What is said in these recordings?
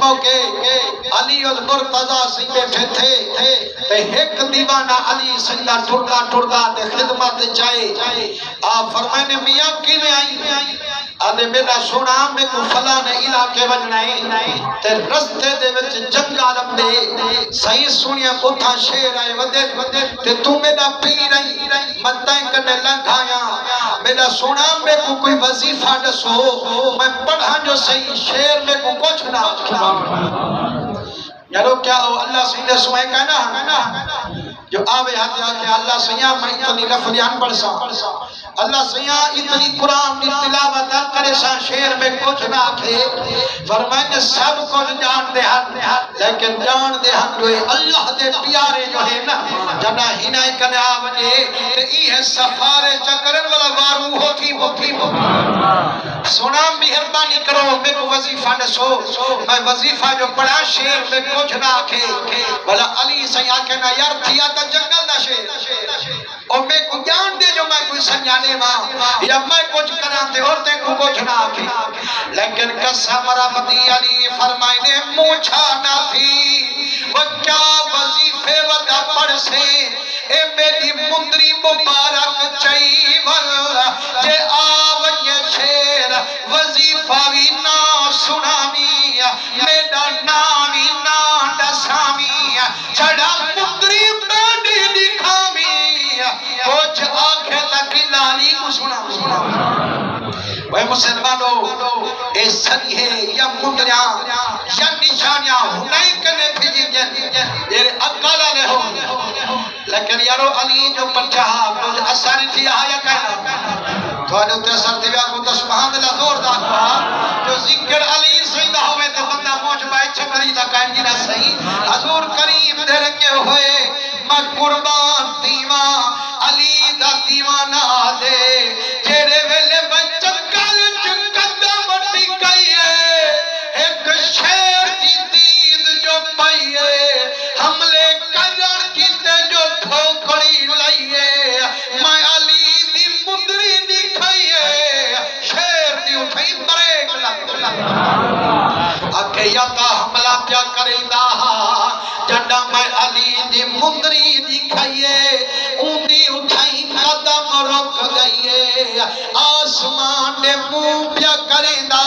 موقع علی المرتضی سی بیٹھے تھے تے ایک دیوانہ علی سیدہ ٹردا تے خدمت جائے آپ فرمائنے میاں کی میں آئی آدھے میرا سونا میں کو فلاں علاقے وجنائے تے رستے دے وچ جنگا لب دے صحیح سنیا اتھا شیر آئے ودے تے تو میرا پی رہی مدائیں کنے لنگھایا میرا سونا میں کو کوئی وظیفہ نسو میں پڑھا جو صحیح شیر میں کو کچھ نہ یارو کیا ہو اللہ سیدھے سوئے کہنا جو آوے ہاتھ آکے اللہ سیاں میں اتنی لفظیان پڑھ سا اللہ سیاں اتنی قرآن کی تلاوت کرے سا شیر میں کچھ نہ آکھے فرمائنے سب کچھ جان دے ہاتھ لیکن جان دے ہاتھ جو اللہ دے پیارے جو ہے نا جنا ہنائی کنے آوجے تے ای ہے سفارے چکرن والا وارو ہوتی سونا مہربانی کرو میں کو وظیفہ نسو میں وظیفہ جو پڑھا شیر میں کچھ نہ آکھے بھلا علی سیاں کہنا یار تھیا تا جنگل دا شیر اور میں کو جان دے جو میں کوئی سنجانے ماں یا میں کچھ کران دے اور تے کو کچھ نہ آکھے لیکن قسم رب دی علی فرمائنے موچھا نہ تھی وہ کیا وظیفے ودا پڑھ سے اے میری مندری مبارک چاہی والا جے آوئے شیر وظیفہ بھی نہ سنامی میرا نامی نہ ڈسامی چڑھا مندری بیٹی دکھامی کچھ آنکھیں تک لالی کو سنا وہ مسلمانوں اے سنی ہے یا مندریاں یا نشانیاں ہنائی کنے بھیجی جن یہ اکالا لے ہو لیکن یارو علی جو پرچہا کچھ اثاری تھی آیا کہنا تو آنے اتنے اثر تھی بیار کو تو سبحان اللہ زور داکھوا جو ذکر علی سیدہ ہوئے تو بندہ موج بائے چھکری دا کہیں گی نہ صحیح حضور کریم دے رکھے ہوئے میں قربان دیوان علی دا دیوانہ دے جیرے ویلے بچت کالج قدم ٹکائیے ایک شیر کی دید جو پائیے حملے کرن کیتے جو ٹھوکڑی لائیے میں علی دی مندری دکھائیے شیر دی اٹھائی بریک لگ آکے یاتا حملہ پیا کریں دا جڑا میں علی دی مندری دکھائیے اونی اٹھائی قدم رک گئیے آسمان نے منہ پیا کریں دا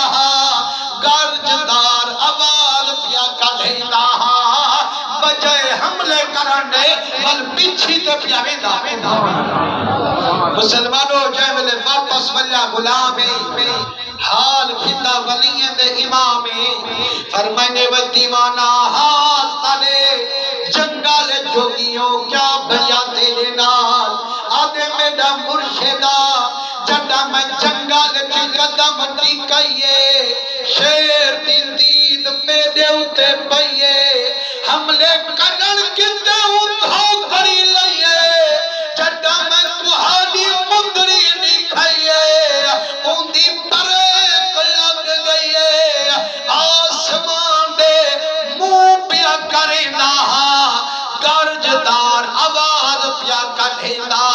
گرجدار آواز پیا کریں دا بجائے حملے کرنے بل پیچھی تے پیا ویندا مسلمانوں جائے ملے واپس ولیہ غلامی حال کھتا ولیہ دے امامی فرمائنے و دیوانہ حال تلے جنگال جوگیوں کیا بھیا تیرے نال آدھے میڈا مرشدہ جڑا میں جنگال کی قدم ٹکائیے شیر دی دید میرے اتے پئیے حملے کرن کتے اتھو کری لئیے جڑا میں تہاڈی مندری دکھائیے اندی بریک لگ گئیے آسمان دے منہ پیا کریں دا گرجدار آواز پیا کریں دا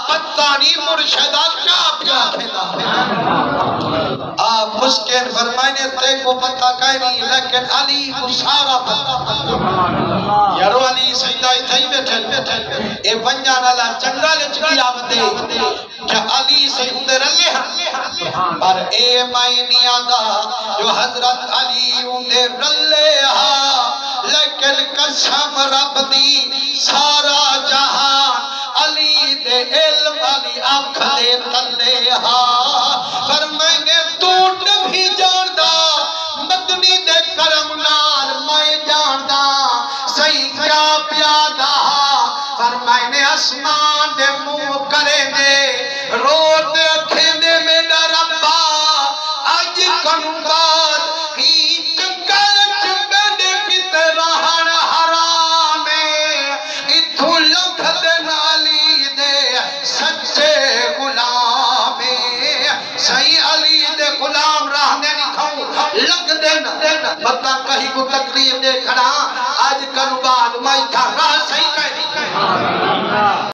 پتہ نہیں مرشدہ کیا پیا کھیلا آپ مسکین فرمائنے تے کو پتہ کہیں نہیں لیکن علی کو سارا پتہ یارو علی سیدہ اتھائی بیٹھے اے ونجان اللہ چنگال چکی آبدے کیا علی سیدہ رلے ہاں پر اے مائنی آدھا جو حضرت علی اندے رلے ہاں لیکن قسم رب دی سارا جہان علی دے علم علی آنکھ دے تلے ہاں فرمائنے ٹوٹ بھی جاندہ مدنی دے کرم نال میں جاندہ صحیح کیا پیادہ فرمائنے اسمان دے منہ کرے دے روتے اکھیں دے میرا ربا آج کنباد ہی چنگل چمبے پیتے رہن حرامے اتھو لکھ دے نالی دے سچے غلامے صحیح علی دے غلام رہنے نہیں کھاؤں لگ دینا بتا کہیں کو تقریب دے کھڑا آج کنباد میں تھا راہ صحیح کہیں